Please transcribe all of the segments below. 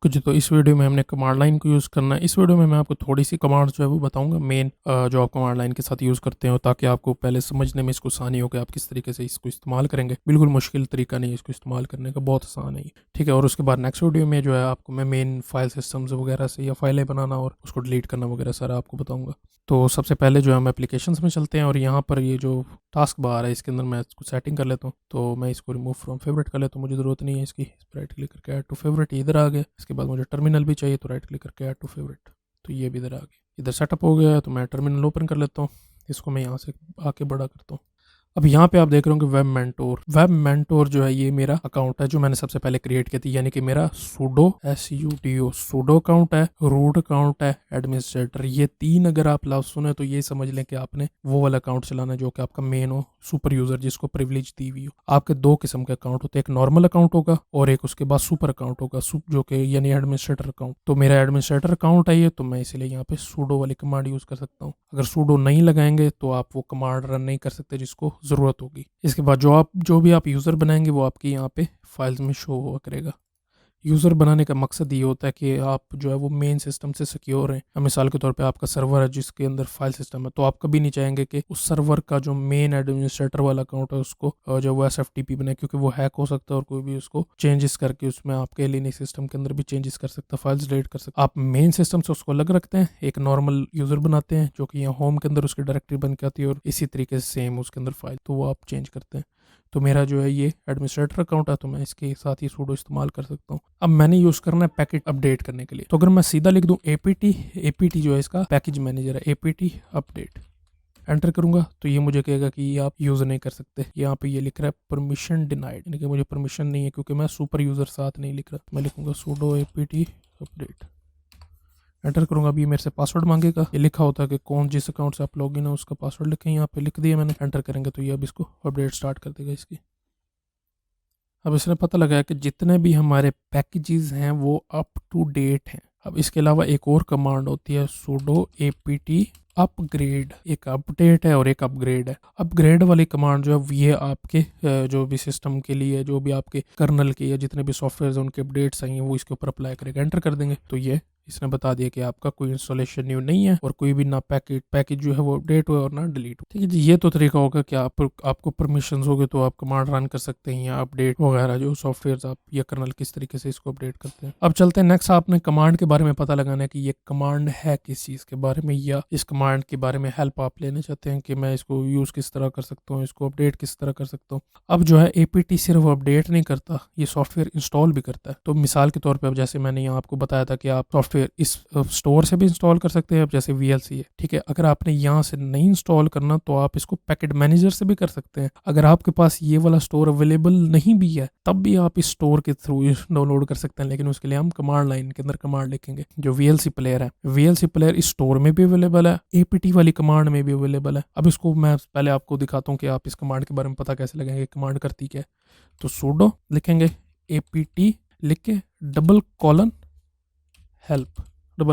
कुछ तो इस वीडियो में हमने कमांड लाइन को यूज़ करना है। इस वीडियो में मैं आपको थोड़ी सी कमांड्स जो है वो बताऊंगा मेन, जो आप कमांड लाइन के साथ यूज़ करते हो, ताकि आपको पहले समझने में इसको आसानी हो कि आप किस तरीके से इसको इस्तेमाल करेंगे। बिल्कुल मुश्किल तरीका नहीं है इसको इस्तेमाल करने का, बहुत आसान है ये, ठीक है। और उसके बाद नेक्स्ट वीडियो में जो है आपको मैं मेन फाइल सिस्टम्स वगैरह से या फाइलें बनाना और उसको डिलीट करना वगैरह सारा आपको बताऊँगा। तो सबसे पहले जो है हम एप्लीकेशंस में चलते हैं और यहाँ पर ये जो टास्क बार है इसके अंदर मैं इसको सेटिंग कर लेता हूँ। तो मैं इसको रिमूव फ्रॉम फेवरेट कर लेता हूँ, मुझे ज़रूरत नहीं है इसकी। इस पर राइट क्लिक करके ऐड टू फेवरेट, इधर आ गया। इसके बाद मुझे टर्मिनल भी चाहिए, तो राइट क्लिक करके ऐड टू फेवरेट, तो ये भी इधर आ गया। इधर सेटअप हो गया है, तो मैं टर्मिनल ओपन कर लेता हूँ। इसको मैं यहाँ से आके बड़ा करता हूँ। अब यहाँ पे आप देख रहे हो कि वेब मेंटोर जो है ये मेरा अकाउंट है जो मैंने सबसे पहले क्रिएट किया थी, यानी कि मेरा सूडो सूडो अकाउंट है, रूट अकाउंट है, एडमिनिस्ट्रेटर। ये तीन अगर आप लफ्ज सुने तो ये समझ लें कि आपने वो वाला अकाउंट चलाना है जो कि आपका मेन हो, सुपर यूजर जिसको प्रिविलेज दी हुई हो। आपके दो किस्म के अकाउंट होते हैं, एक नॉर्मल अकाउंट होगा और एक उसके बाद सुपर अकाउंट होगा, जो कि यानी एडमिनिस्ट्रेटर अकाउंट। तो मेरा एडमिनिस्ट्रेटर अकाउंट है ये, तो मैं इसीलिए यहाँ पे सूडो वाली कमांड यूज कर सकता हूँ। अगर सूडो नहीं लगाएंगे तो आप वो कमांड रन नहीं कर सकते जिसको ज़रूरत होगी। इसके बाद जो भी आप यूज़र बनाएंगे वो आपकी यहाँ पे फाइल्स में शो हुआ करेगा। यूज़र बनाने का मकसद ये होता है कि आप जो है वो मेन सिस्टम से सिक्योर हैं। मिसाल के तौर पे आपका सर्वर है जिसके अंदर फाइल सिस्टम है, तो आप कभी नहीं चाहेंगे कि उस सर्वर का जो मेन एडमिनिस्ट्रेटर वाला अकाउंट है उसको जो वो SFTP बनाए, क्योंकि वो हैक हो सकता है और कोई भी उसको चेंजेस करके उसमें आपके लिनक्स सिस्टम के अंदर भी चेंजेस कर सकता है, फाइल्स डिलीट कर सकता है। आप मेन सिस्टम से उसको अलग रखते हैं, एक नॉर्मल यूज़र बनाते हैं जो कि यहाँ होम के अंदर उसकी डायरेक्टरी बन के आती है और इसी तरीके से सेम उसके अंदर फाइल, तो वो आप चेंज करते हैं। तो मेरा जो है ये एडमिनिस्ट्रेटर अकाउंट है, तो मैं इसके साथ ही सूडो इस्तेमाल कर सकता हूँ। अब मैंने यूज़ करना है पैकेट अपडेट करने के लिए, तो अगर मैं सीधा लिख दूँ APT जो है इसका पैकेज मैनेजर है, APT अपडेट एंटर करूंगा तो ये मुझे कहेगा कि ये आप यूज़ नहीं कर सकते। यहाँ पे ये लिख रहा है परमिशन डिनाइड, यानी कि मुझे परमिशन नहीं है क्योंकि मैं सुपर यूज़र साथ नहीं लिख रहा। मैं लिखूंगा सूडो APT अपडेट, एंटर करूंगा। अभी मेरे से पासवर्ड मांगेगा, ये लिखा होता है कि कौन जिस अकाउंट से आप लॉगिन है उसका पासवर्ड लिखें, यहाँ पे लिख दिया मैंने। एंटर करेंगे तो ये अब इसको अपडेट स्टार्ट कर देगा इसकी। अब इसने पता लगाया कि जितने भी हमारे पैकेजेस हैं वो अप टू डेट हैं। अब इसके अलावा एक और कमांड होती है सूडो APT अपग्रेड, एक अपडेट है और एक अपग्रेड है। अपग्रेड वाली कमांड जो है ये आपके जो भी सिस्टम के लिए, जो भी आपके कर्नल के या जितने भी सॉफ्टवेयर हैं उनके अपडेट्स आई हैं वो इसके ऊपर अप्लाई करेगा। एंटर कर देंगे तो ये इसने बता दिया कि आपका कोई इंस्टॉलेशन न्यू नहीं है और कोई भी ना पैकेज जो है वो अपडेट हुआ और ना डिलीट हो। ठीक है जी, ये तो तरीका होगा कि आपको परमिशन होगे तो आप कमांड रन कर सकते हैं या अपडेट वगैरह जो सॉफ्टवेयर आप या कर्नल किस तरीके से इसको अपडेट करते हैं। अब चलते हैं नेक्स्ट, आपने कमांड के बारे में पता लगाना है कि ये कमांड है किस चीज़ के बारे में, या इस कमांड के बारे में हेल्प आप लेना चाहते हैं कि मैं इसको यूज़ किस तरह कर सकता हूँ, इसको अपडेट किस तरह कर सकता हूँ। अब जो है APT सिर्फ अपडेट नहीं करता, ये सॉफ्टवेयर इंस्टॉल भी करता है। तो मिसाल के तौर पर अब जैसे मैंने यहाँ आपको बताया था कि आप सॉफ्टवेयर इस स्टोर से भी इंस्टॉल कर सकते हैं। अब जैसे VLC है, ठीक है, अगर आपने यहाँ से नहीं इंस्टॉल करना तो आप इसको पैकेट मैनेजर से भी कर सकते हैं। अगर आपके पास ये वाला स्टोर अवेलेबल नहीं भी है तब भी आप इस स्टोर के थ्रू डाउनलोड कर सकते हैं, लेकिन उसके लिए हम कमांड लाइन के अंदर कमांड लिखेंगे। जो VLC प्लेयर है, VLC प्लेयर इस स्टोर में भी अवेलेबल है, APT वाली कमांड में भी अवेलेबल है। अब इसको मैं पहले आपको दिखाता हूँ कि आप इस कमांड के बारे में पता कैसे लगाएंगे, कमांड करती क्या है। तो सूडो लिखेंगे, APT लिख के डबल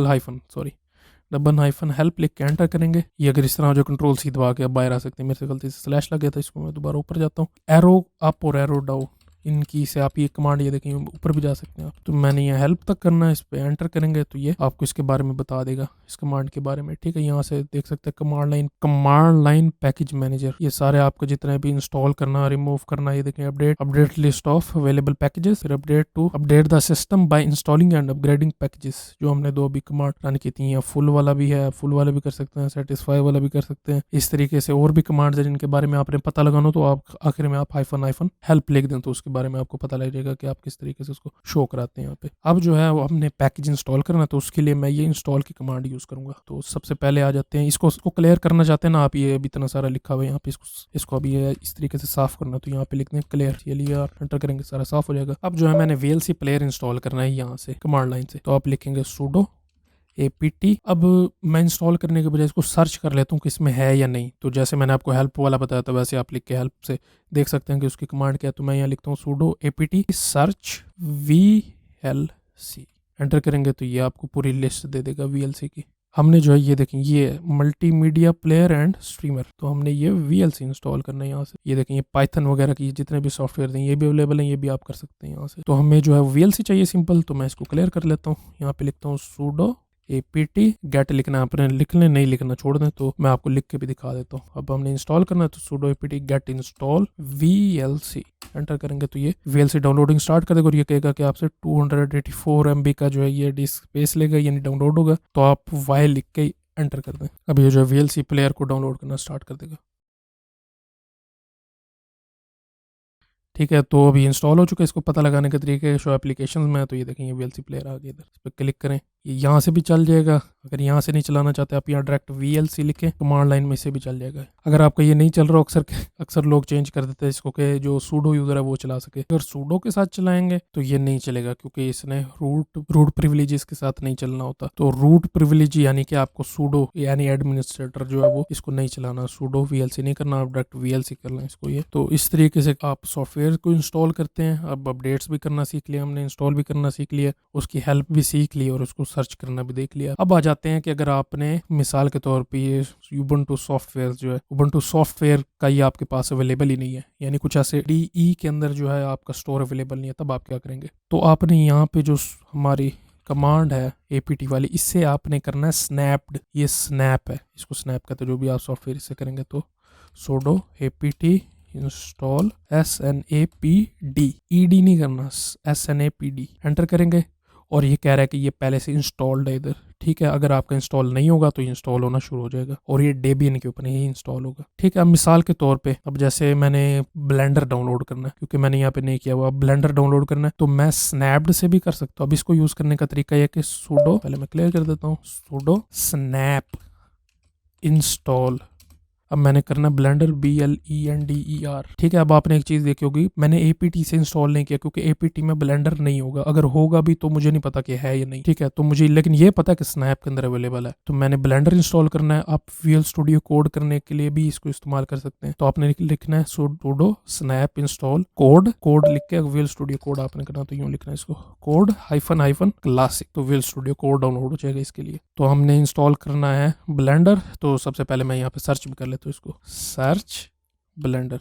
हाइफन हेल्प लिख के एंटर करेंगे। ये अगर इस तरह जो कंट्रोल सी दबा के आप बाहर आ सकते हैं। मेरे से गलती से स्लैश लग गया था, इसको मैं दोबारा ऊपर जाता हूँ। एरो अप और एरो डाउन, इनकी से आप ये कमांड ये देखें ऊपर भी जा सकते हैं आप। तो मैंने ये हेल्प तक करना है, इस पे एंटर करेंगे तो ये आपको इसके बारे में बता देगा, इस कमांड के बारे में। ठीक है, यहाँ से देख सकते हैं कमांड लाइन पैकेज मैनेजर, ये सारे आपको जितने भी इंस्टॉल करना, रिमूव करना, ये देखें update list of available packages, फिर update the system by installing and upgrading packages, जो हमने दो अभी कमांड रन की थी। फुल वाला भी है, फुल वाला भी कर सकते हैं, सेटिस्फाई वाला भी कर सकते हैं। इस तरीके से और भी कमांड्स हैं जिनके बारे में आपने पता लगाना, तो आप आखिर में आप हाइफन हेल्प लिख दें तो उसके बारे में आपको पता लग जाएगा कि आप किस तरीके से उसको शो कराते हैं यहाँ पे। अब जो है वो हमने पैकेज इंस्टॉल करना, तो उसके लिए मैं ये इंस्टॉल की कमांड यूज करूंगा। तो सबसे पहले आ जाते हैं, इसको क्लियर करना चाहते हैं ना आप, ये अभी इतना सारा लिखा हुआ है यहाँ पे, इसको अभी इस तरीके से साफ करना, तो यहाँ पे लिखते हैं क्लियर, चलिए आप एंटर करेंगे सारा साफ हो जाएगा। अब जो है मैंने VLC प्लेयर इंस्टॉल करना है यहाँ से कमांड लाइन से, तो आप लिखेंगे सूडो APT। अब मैं इंस्टॉल करने के बजाय इसको सर्च कर लेता हूँ कि इसमें है या नहीं। तो जैसे मैंने आपको हेल्प वाला बताया था वैसे आप लिख के हेल्प से देख सकते हैं कि उसकी कमांड क्या है। तो मैं यहाँ लिखता हूँ pseudo APT search VLC, enter करेंगे तो ये आपको पूरी लिस्ट दे देगा VLC की। हमने जो है ये देखें ये मल्टीमीडिया प्लेयर एंड स्ट्रीमर, तो हमने ये VLC इंस्टॉल करना है यहाँ से। ये देखें ये पाइथन वगैरह की जितने भी सॉफ्टवेयर हैं ये भी अवेलेबल हैं, ये भी आप कर सकते हैं यहाँ से। तो हमें जो है VLC चाहिए सिंपल, तो मैं इसको क्लियर कर लेता हूँ। यहाँ पे लिखता हूँ sudo apt get, लिखना है अपने लिख लें, नहीं लिखना छोड़ दें, तो मैं आपको लिख के भी दिखा देता हूँ। अब हमने इंस्टॉल करना है तो sudo apt get install VLC enter करेंगे तो ये VLC डाउनलोडिंग स्टार्ट कर देगा और ये कहेगा कि आपसे 284 MB का जो है ये डिस्क स्पेस लेगा, यानी डाउनलोड होगा। तो आप वाई लिख के एंटर कर दें। अब ये जो है VLC प्लेयर को डाउनलोड करना स्टार्ट कर देगा। ठीक है, तो अभी इंस्टॉल हो चुका है। इसको पता लगाने के तरीके शो एप्लीकेशंस में है, तो ये देखें ये VLC प्लेयर आ गया इधर, इस पर क्लिक करें, ये यहाँ से भी चल जाएगा। अगर यहाँ से नहीं चलाना चाहते आप यहाँ डायरेक्ट VLC लिखें, कमांड लाइन में से भी चल जाएगा। अगर आपका ये नहीं चल रहा, अक्सर लोग चेंज कर देते हैं इसको कि जो सूडो यूज़र है वो चला सके। अगर सूडो के साथ चलाएंगे तो ये नहीं चलेगा, क्योंकि इसने रूट प्रिविलेजेस के साथ नहीं चलना होता। तो रूट प्रिविलेज यानी कि आपको सूडो यानी एडमिनिस्ट्रेटर जो है वो इसको नहीं चलाना, सूडो VLC नहीं करना, आप डायरेक्ट VLC करना इसको। ये तो इस तरीके से आप सॉफ्टवेयर को इंस्टॉल करते हैं। अब अपडेट्स भी करना सीख लिया हमने, इंस्टॉल भी करना सीख लिया, उसकी हेल्प भी सीख ली और उसको सर्च करना भी देख लिया। अब आ जाते हैं कि अगर आपने मिसाल के तौर पे ये उबुंटू सॉफ्टवेयर जो है, उबुंटू सॉफ्टवेयर का ये आपके पास अवेलेबल ही नहीं है, यानी कुछ ऐसे DE के अंदर जो है आपका स्टोर अवेलेबल नहीं है, तब आप क्या करेंगे? तो आपने यहाँ पे जो हमारी कमांड है APT वाली, इससे आपने करना है स्नैप्ड। ये स्नैप है, इसको स्नैप कहते हैं जो भी आप सॉफ्टवेयर इससे करेंगे। तो sudo apt install SNAPD, ED नहीं करना, SNAPD एंटर करेंगे और ये कह रहा है कि ये पहले से इंस्टॉल्ड है इधर। ठीक है, अगर आपका इंस्टॉल नहीं होगा तो इंस्टॉल होना शुरू हो जाएगा और ये डेबियन के ऊपर ही इंस्टॉल होगा। ठीक है, अब मिसाल के तौर पे अब जैसे मैंने ब्लेंडर डाउनलोड करना है, क्योंकि मैंने यहाँ पे नहीं किया हुआ, ब्लेंडर डाउनलोड करना है तो मैं स्नैप्ड से भी कर सकता हूँ। अब इसको यूज करने का तरीका यह कि sudo, पहले मैं क्लियर कर देता हूँ, sudo snap install। अब मैंने करना ब्लेंडर BLENDER। ठीक है, अब आपने एक चीज़ देखी होगी, मैंने APT से इंस्टॉल नहीं किया क्योंकि APT में ब्लेंडर नहीं होगा, अगर होगा भी तो मुझे नहीं पता कि है या नहीं। ठीक है, तो मुझे लेकिन ये पता है कि स्नैप के अंदर अवेलेबल है, तो मैंने ब्लेंडर इंस्टॉल करना है। आप Visual Studio कोड करने के लिए भी इसको इस्तेमाल कर सकते हैं। तो आपने लिखना है sudo snap install कोड लिख के Visual Studio कोड आपने करना, तो यूँ लिखना है इसको, कोड हाइफन क्लासिक, तो Visual Studio कोड डाउनलोड हो जाएगा इसके लिए। तो हमने इंस्टॉल करना है ब्लेंडर, तो सबसे पहले मैं यहाँ पे सर्च भी कर लेता हूँ, इसको सर्च ब्लेंडर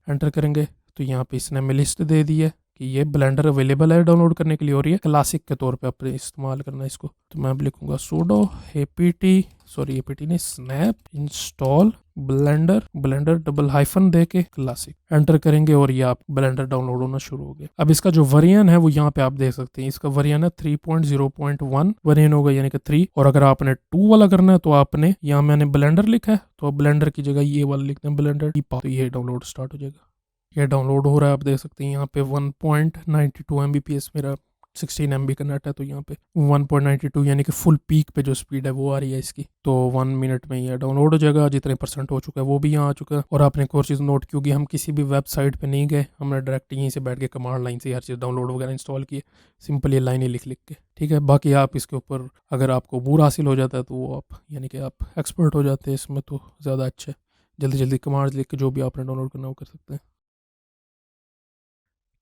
एंटर करेंगे तो यहाँ पे इसने हमें लिस्ट दे दी है कि ये ब्लेंडर अवेलेबल है डाउनलोड करने के लिए और ये क्लासिक के तौर पे अपने इस्तेमाल करना है इसको। तो मैं अब लिखूंगा sudo apt ने snap install blender double hyphen दे के क्लासिक एंटर करेंगे और ये आप ब्लेंडर डाउनलोड होना शुरू हो गया। अब इसका जो वेरिएंट है वो यहाँ पे आप देख सकते हैं, इसका वेरिएंट है 3.0.1 वेरिएंट होगा, यानी कि 3। और अगर आपने 2 वाला करना है तो आपने यहाँ मैंने ब्लेंडर लिखा है तो ब्लेंडर की जगह ये वाला लिखते हैं ब्लेंडर, तो ये डाउनलोड स्टार्ट हो जाएगा। ये डाउनलोड हो रहा है, आप देख सकते हैं यहाँ पे 1.92 MBPS, मेरा 16 MB का नेट है, तो यहाँ पे 1.92 यानी कि फुल पीक पे जो स्पीड है वो आ रही है इसकी। तो 1 मिनट में ये डाउनलोड हो जाएगा, जितने % हो चुका है वो भी यहाँ आ चुका है। और आपने एक और चीज़ नोट की होगी, हम किसी भी वेबसाइट पे नहीं गए, हमने डायरेक्ट यहीं से बैठ के कमांड लाइन से हर चीज़ डाउनलोड वगैरह इंस्टॉल की, सिंपल ये लाइनें लिख के। ठीक है, बाकी आप इसके ऊपर अगर आपको बूर हासिल हो जाता है तो वो आप यानी कि आप एक्सपर्ट हो जाते हैं इसमें, तो ज़्यादा अच्छा है, जल्दी कमांड लिख के जो भी आपने डाउनलोड करना वो कर सकते हैं।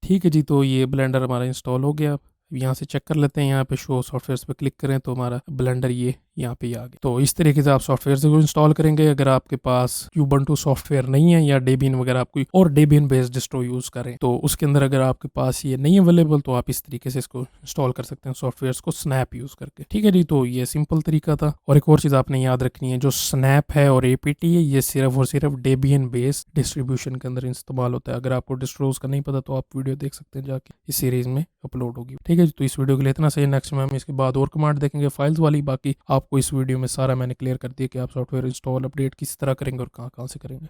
ठीक है जी, तो ये ब्लेंडर हमारा इंस्टॉल हो गया। यहाँ से चेक कर लेते हैं, यहाँ पे शो सॉफ्टवेयर पे क्लिक करें तो हमारा ब्लेंडर ये यहाँ पे आ गया। तो इस तरीके से आप सॉफ्टवेयर को इंस्टॉल करेंगे। अगर आपके पास Ubuntu सॉफ्टवेयर नहीं है या डेबियन वगैरह, आप कोई और डेबियन बेस्ड डिस्ट्रो यूज करें तो उसके अंदर अगर आपके पास ये नहीं अवेलेबल तो आप इस तरीके से इसको इंस्टॉल कर सकते हैं सॉफ्टवेयर को स्नैप यूज करके। ठीक है जी, तो ये सिंपल तरीका था। और एक और चीज़ आपने याद रखनी है, जो स्नैप है और APT है ये सिर्फ और सिर्फ डेबियन बेस्ड डिस्ट्रीब्यूशन के अंदर इस्तेमाल होता है। अगर आपको डिस्ट्रोज का नहीं पता तो आप वीडियो देख सकते हैं जाके, इस सीरीज में अपलोड होगी। ठीक है जी, तो इस वीडियो के लिए इतना सही। नेक्स्ट में हम इसके बाद और कमांड देखेंगे फाइल्स वाली। बाकी आपको इस वीडियो में सारा मैंने क्लियर कर दिया कि आप सॉफ्टवेयर इंस्टॉल अपडेट किस तरह करेंगे और कहाँ से करेंगे।